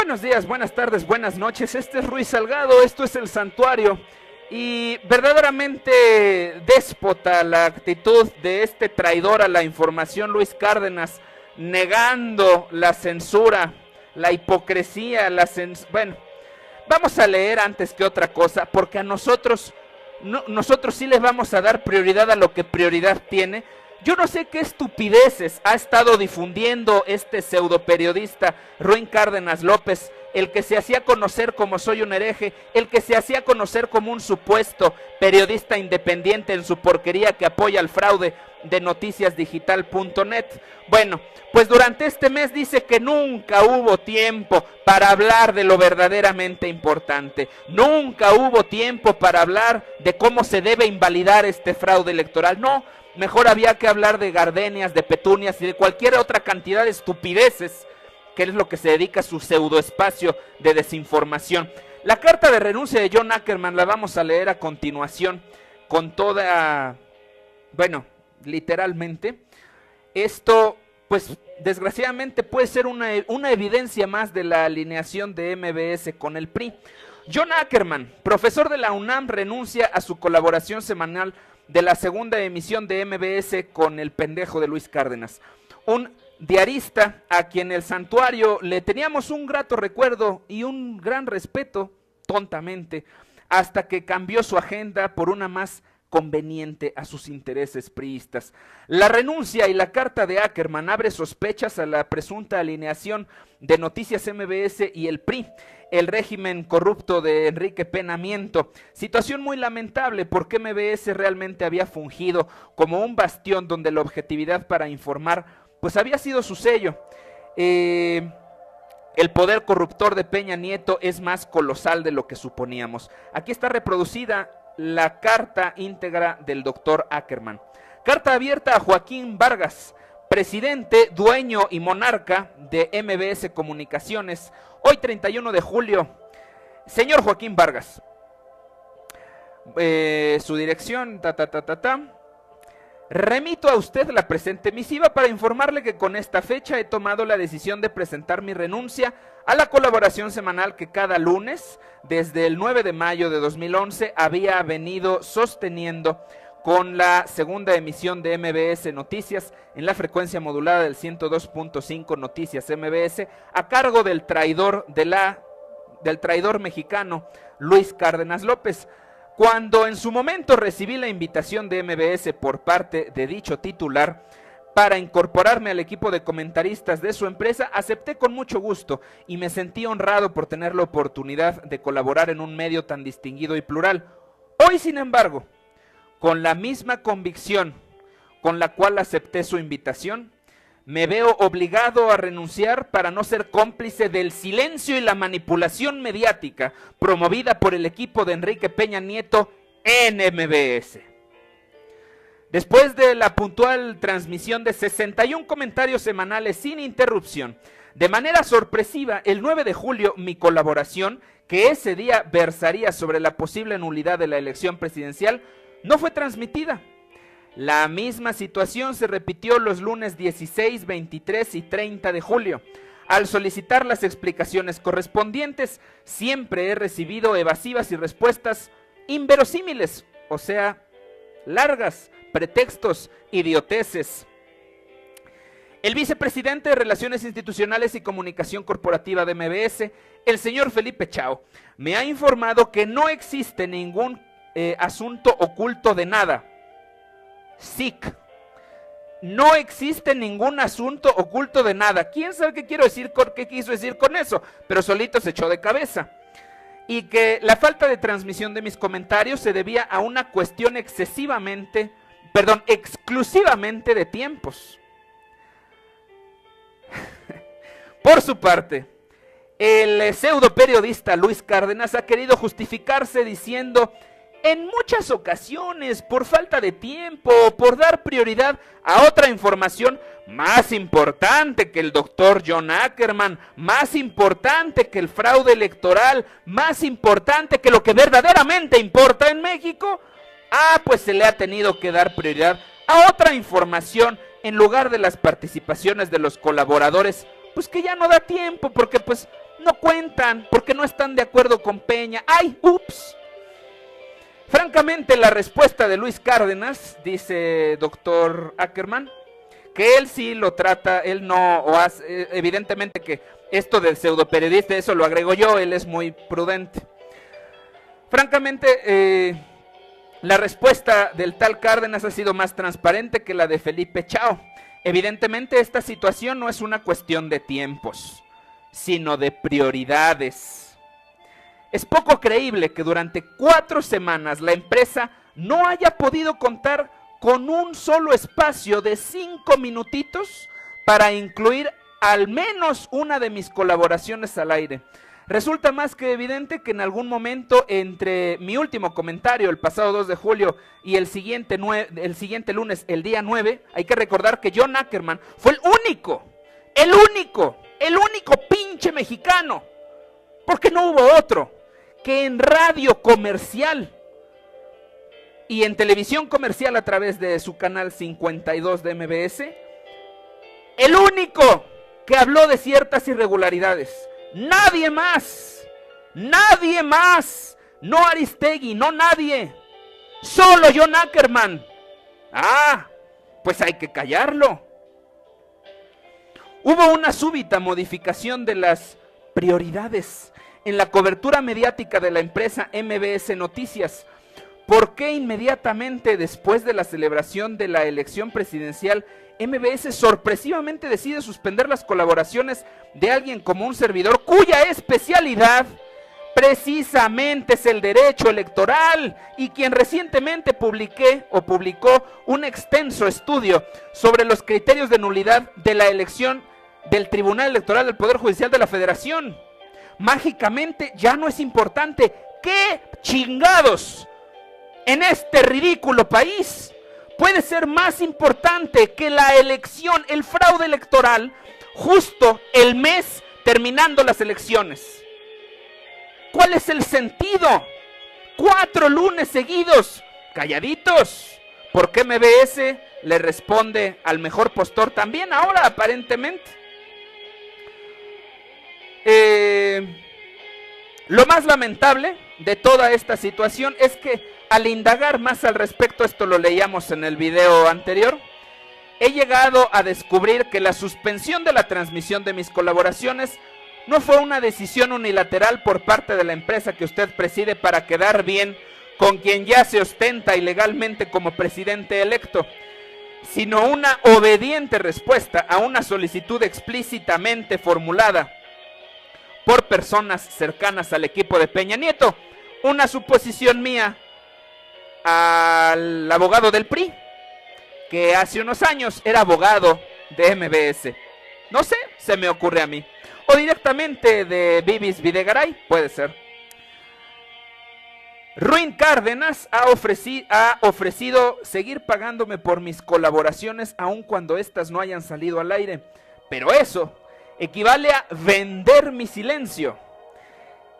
Buenos días, buenas tardes, buenas noches. Este es Ruiz Salgado, esto es El Santuario. Y verdaderamente déspota la actitud de este traidor a la información, Luis Cárdenas, negando la censura, la hipocresía, bueno, vamos a leer antes que otra cosa, porque a nosotros sí les vamos a dar prioridad a lo que prioridad tiene. Yo no sé qué estupideces ha estado difundiendo este pseudoperiodista Ruin Cárdenas López, el que se hacía conocer como Soy un hereje, el que se hacía conocer como un supuesto periodista independiente en su porquería que apoya el fraude de noticiasdigital.net. Bueno, pues durante este mes dice que nunca hubo tiempo para hablar de lo verdaderamente importante. Nunca hubo tiempo para hablar de cómo se debe invalidar este fraude electoral. No, mejor había que hablar de gardenias, de petunias y de cualquier otra cantidad de estupideces, que es lo que se dedica a su pseudoespacio de desinformación. La carta de renuncia de John Ackerman la vamos a leer a continuación con toda, bueno, literalmente. Esto, pues, desgraciadamente puede ser una evidencia más de la alineación de MBS con el PRI. John Ackerman, profesor de la UNAM, renuncia a su colaboración semanal de la segunda emisión de MBS con el pendejo de Luis Cárdenas. Un diarista a quien El Santuario le teníamos un grato recuerdo y un gran respeto, tontamente, hasta que cambió su agenda por una más conveniente a sus intereses priistas. La renuncia y la carta de Ackerman abre sospechas a la presunta alineación de Noticias MBS y el PRI, el régimen corrupto de Enrique Pena Miento. Situación muy lamentable porque MBS realmente había fungido como un bastión donde la objetividad para informar pues había sido su sello. El poder corruptor de Peña Nieto es más colosal de lo que suponíamos. Aquí está reproducida la carta íntegra del doctor Ackerman. Carta abierta a Joaquín Vargas, presidente, dueño y monarca de MBS Comunicaciones, hoy 31 de julio. Señor Joaquín Vargas, su dirección, remito a usted la presente misiva para informarle que con esta fecha he tomado la decisión de presentar mi renuncia a la colaboración semanal que cada lunes, desde el 9 de mayo de 2011, había venido sosteniendo con la segunda emisión de MBS Noticias en la frecuencia modulada del 102.5 Noticias MBS, a cargo del traidor mexicano Luis Cárdenas López. Cuando en su momento recibí la invitación de MBS por parte de dicho titular para incorporarme al equipo de comentaristas de su empresa, acepté con mucho gusto y me sentí honrado por tener la oportunidad de colaborar en un medio tan distinguido y plural. Hoy, sin embargo, con la misma convicción con la cual acepté su invitación, me veo obligado a renunciar para no ser cómplice del silencio y la manipulación mediática promovida por el equipo de Enrique Peña Nieto en MBS. Después de la puntual transmisión de 61 comentarios semanales sin interrupción, de manera sorpresiva, el 9 de julio, mi colaboración, que ese día versaría sobre la posible nulidad de la elección presidencial, no fue transmitida. La misma situación se repitió los lunes 16, 23 y 30 de julio. Al solicitar las explicaciones correspondientes, siempre he recibido evasivas y respuestas inverosímiles, o sea, largas, pretextos, idioteces. El vicepresidente de Relaciones Institucionales y Comunicación Corporativa de MBS, el señor Felipe Chao, me ha informado que no existe ningún asunto oculto de nada. SIC. No existe ningún asunto oculto de nada. ¿Quién sabe qué quiso decir con eso? Pero solito se echó de cabeza. Y que la falta de transmisión de mis comentarios se debía a una cuestión exclusivamente de tiempos. Por su parte, el pseudo periodista Luis Cárdenas ha querido justificarse diciendo: en muchas ocasiones, por falta de tiempo, por dar prioridad a otra información más importante que el doctor John Ackerman, más importante que el fraude electoral, más importante que lo que verdaderamente importa en México, pues se le ha tenido que dar prioridad a otra información en lugar de las participaciones de los colaboradores, pues que ya no da tiempo, porque pues no cuentan porque no están de acuerdo con Peña. ¡Ay, ups! Francamente, la respuesta de Luis Cárdenas, dice doctor Ackerman, que él sí lo trata, él no, o hace, evidentemente que esto del pseudoperiodista, eso lo agrego yo, él es muy prudente. Francamente, la respuesta del tal Cárdenas ha sido más transparente que la de Felipe Chao. Evidentemente, esta situación no es una cuestión de tiempos, sino de prioridades. Es poco creíble que durante 4 semanas la empresa no haya podido contar con un solo espacio de 5 minutitos para incluir al menos una de mis colaboraciones al aire. Resulta más que evidente que en algún momento entre mi último comentario, el pasado 2 de julio, y el siguiente lunes, el día 9, hay que recordar que John Ackerman fue el único pinche mexicano, porque no hubo otro, que en radio comercial y en televisión comercial a través de su canal 52 de MBS, el único que habló de ciertas irregularidades. Nadie más, no Aristegui, no nadie, solo John Ackerman. Ah, pues hay que callarlo. Hubo una súbita modificación de las prioridades en la cobertura mediática de la empresa MBS Noticias. ¿Por qué inmediatamente después de la celebración de la elección presidencial, MBS sorpresivamente decide suspender las colaboraciones de alguien como un servidor cuya especialidad precisamente es el derecho electoral y quien recientemente publicó un extenso estudio sobre los criterios de nulidad de la elección del Tribunal Electoral del Poder Judicial de la Federación? Mágicamente ya no es importante. ¿Qué chingados en este ridículo país puede ser más importante que la elección, el fraude electoral, justo el mes terminando las elecciones? ¿Cuál es el sentido? 4 lunes seguidos, calladitos. ¿Por qué MBS le responde al mejor postor también ahora, aparentemente? Lo más lamentable de toda esta situación es que al indagar más al respecto, esto lo leíamos en el video anterior, he llegado a descubrir que la suspensión de la transmisión de mis colaboraciones no fue una decisión unilateral por parte de la empresa que usted preside para quedar bien con quien ya se ostenta ilegalmente como presidente electo, sino una obediente respuesta a una solicitud explícitamente formulada por personas cercanas al equipo de Peña Nieto. Una suposición mía al abogado del PRI, que hace unos años era abogado de MBS. No sé, se me ocurre a mí. O directamente de Bibis Videgaray, puede ser. Ruin Cárdenas ha ofrecido seguir pagándome por mis colaboraciones aun cuando éstas no hayan salido al aire. Pero eso equivale a vender mi silencio.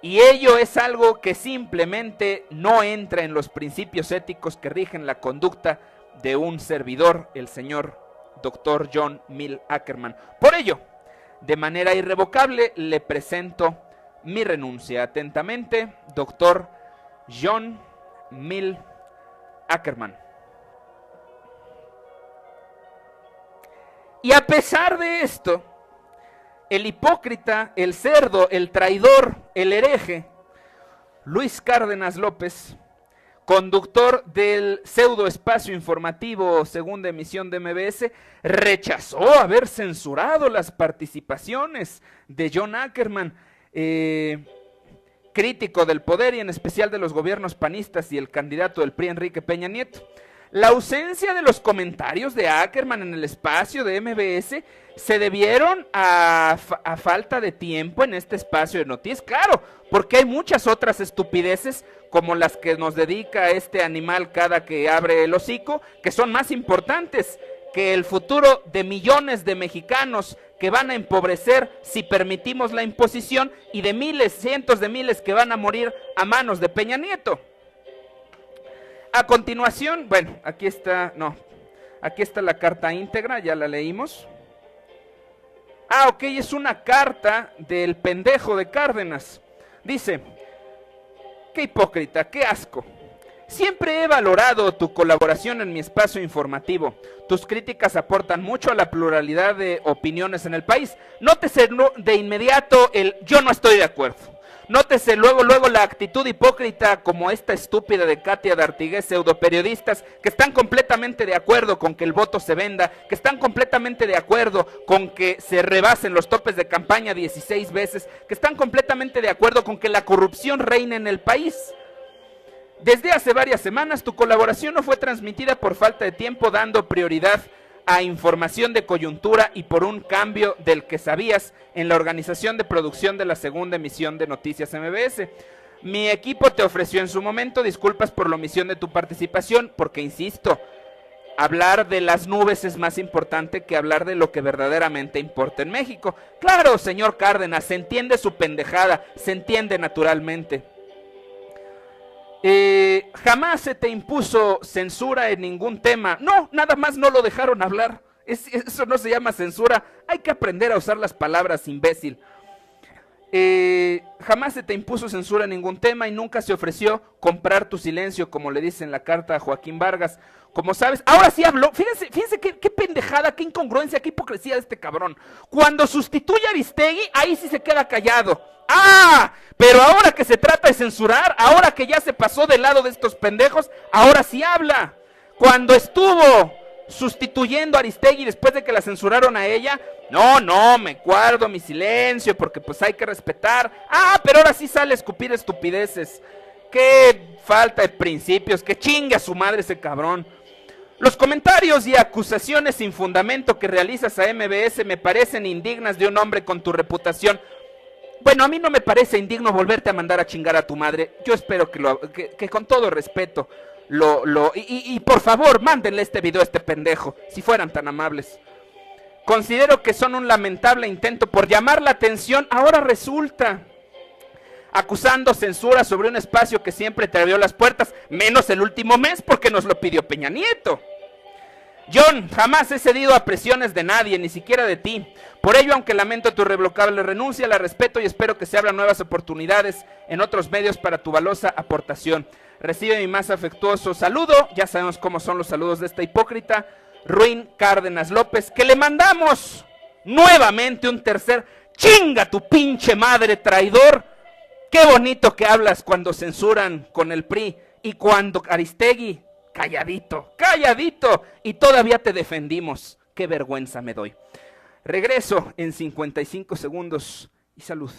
Y ello es algo que simplemente no entra en los principios éticos que rigen la conducta de un servidor, el señor Dr. John Mill Ackerman. Por ello, de manera irrevocable, le presento mi renuncia. Atentamente, Dr. John Mill Ackerman. Y a pesar de esto, el hipócrita, el cerdo, el traidor, el hereje, Luis Cárdenas López, conductor del pseudo espacio informativo segunda emisión de MBS, rechazó haber censurado las participaciones de John Ackerman, crítico del poder y en especial de los gobiernos panistas y el candidato del PRI, Enrique Peña Nieto. La ausencia de los comentarios de Ackerman en el espacio de MBS se debieron a falta de tiempo en este espacio de noticias. Claro, porque hay muchas otras estupideces como las que nos dedica este animal cada que abre el hocico, que son más importantes que el futuro de millones de mexicanos que van a empobrecer si permitimos la imposición y de miles, cientos de miles que van a morir a manos de Peña Nieto. A continuación, bueno, aquí está la carta íntegra, ya la leímos. Ah, ok, es una carta del pendejo de Cárdenas. Dice, qué hipócrita, qué asco. Siempre he valorado tu colaboración en mi espacio informativo. Tus críticas aportan mucho a la pluralidad de opiniones en el país. Nótese de inmediato el yo no estoy de acuerdo. Nótese luego la actitud hipócrita como esta estúpida de Katia D'Artiguez, pseudoperiodistas que están completamente de acuerdo con que el voto se venda, que están completamente de acuerdo con que se rebasen los topes de campaña 16 veces, que están completamente de acuerdo con que la corrupción reine en el país. Desde hace varias semanas tu colaboración no fue transmitida por falta de tiempo, dando prioridad a información de coyuntura y por un cambio del que sabías en la organización de producción de la segunda emisión de Noticias MBS. Mi equipo te ofreció en su momento disculpas por la omisión de tu participación, porque insisto, hablar de las nubes es más importante que hablar de lo que verdaderamente importa en México. Claro, señor Cárdenas, se entiende su pendejada, se entiende naturalmente. Jamás se te impuso censura en ningún tema. No, nada más no lo dejaron hablar. Eso no se llama censura. Hay que aprender a usar las palabras, imbécil. Jamás se te impuso censura en ningún tema y nunca se ofreció comprar tu silencio, como le dice en la carta a Joaquín Vargas. Como sabes, ahora sí habló. Fíjense qué pendejada, qué incongruencia, qué hipocresía de este cabrón. Cuando sustituye a Aristegui, ahí sí se queda callado. ¡Ah! Pero ahora que se trata de censurar, ahora que ya se pasó del lado de estos pendejos, ahora sí habla. Cuando estuvo sustituyendo a Aristegui después de que la censuraron a ella, no, me guardo mi silencio porque pues hay que respetar. Ah, pero ahora sí sale a escupir estupideces. Qué falta de principios, que chingue a su madre ese cabrón. Los comentarios y acusaciones sin fundamento que realizas a MBS me parecen indignas de un hombre con tu reputación. Bueno, a mí no me parece indigno volverte a mandar a chingar a tu madre. Yo espero que con todo respeto y por favor, mándenle este video a este pendejo, si fueran tan amables. Considero que son un lamentable intento por llamar la atención. Ahora resulta acusando censura sobre un espacio que siempre te abrió las puertas, menos el último mes porque nos lo pidió Peña Nieto. John, jamás he cedido a presiones de nadie, ni siquiera de ti. Por ello, aunque lamento tu irrevocable renuncia, la respeto y espero que se abran nuevas oportunidades en otros medios para tu valiosa aportación. Recibe mi más afectuoso saludo, ya sabemos cómo son los saludos de esta hipócrita, Ruin Cárdenas López, que le mandamos nuevamente un tercer, chinga tu pinche madre traidor. Qué bonito que hablas cuando censuran con el PRI y cuando Aristegui, calladito, y todavía te defendimos. Qué vergüenza me doy. Regreso en 55 segundos y salud.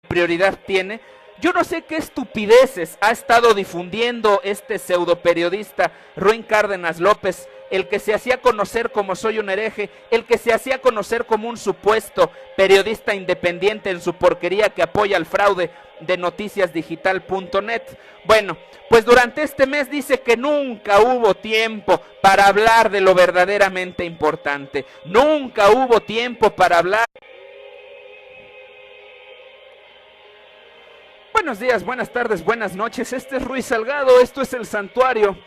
Prioridad tiene. Yo no sé qué estupideces ha estado difundiendo este pseudoperiodista Ruin Cárdenas López, el que se hacía conocer como soy un hereje, el que se hacía conocer como un supuesto periodista independiente en su porquería que apoya el fraude de noticiasdigital.net. Bueno, pues durante este mes dice que nunca hubo tiempo para hablar de lo verdaderamente importante. Nunca hubo tiempo para hablar. Buenos días, buenas tardes, buenas noches. Este es Ruiz Salgado, esto es El Santuario.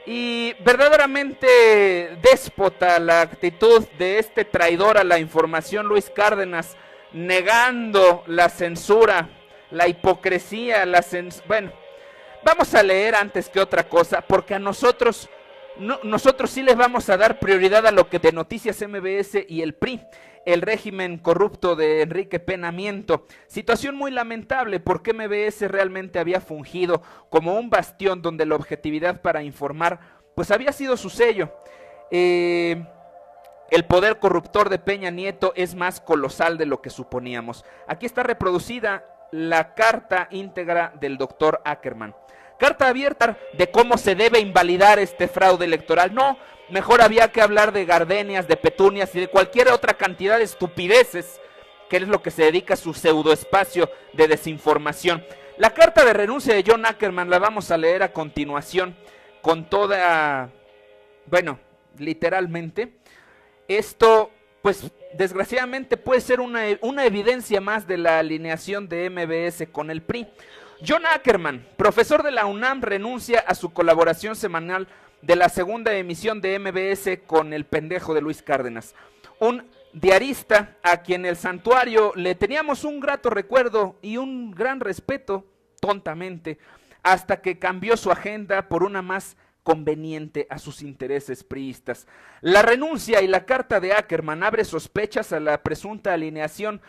Y verdaderamente déspota la actitud de este traidor a la información, Luis Cárdenas, negando la censura, la hipocresía, bueno, vamos a leer antes que otra cosa, porque a nosotros sí les vamos a dar prioridad a lo que de Noticias MBS y el PRI, el régimen corrupto de Enrique Pena Miento. Situación muy lamentable porque MBS realmente había fungido como un bastión donde la objetividad para informar pues había sido su sello. El poder corruptor de Peña Nieto es más colosal de lo que suponíamos. Aquí está reproducida la carta íntegra del doctor Ackerman. Carta abierta de cómo se debe invalidar este fraude electoral. No, mejor había que hablar de gardenias, de petunias y de cualquier otra cantidad de estupideces, que es lo que se dedica a su pseudoespacio de desinformación. La carta de renuncia de John Ackerman la vamos a leer a continuación con toda, bueno, literalmente. Esto, pues, desgraciadamente puede ser una evidencia más de la alineación de MBS con el PRI. John Ackerman, profesor de la UNAM, renuncia a su colaboración semanal de la segunda emisión de MBS con el pendejo de Luis Cárdenas. Un diarista, a quien el santuario le teníamos un grato recuerdo y un gran respeto, tontamente, hasta que cambió su agenda por una más conveniente a sus intereses priistas. La renuncia y la carta de Ackerman abre sospechas a la presunta alineación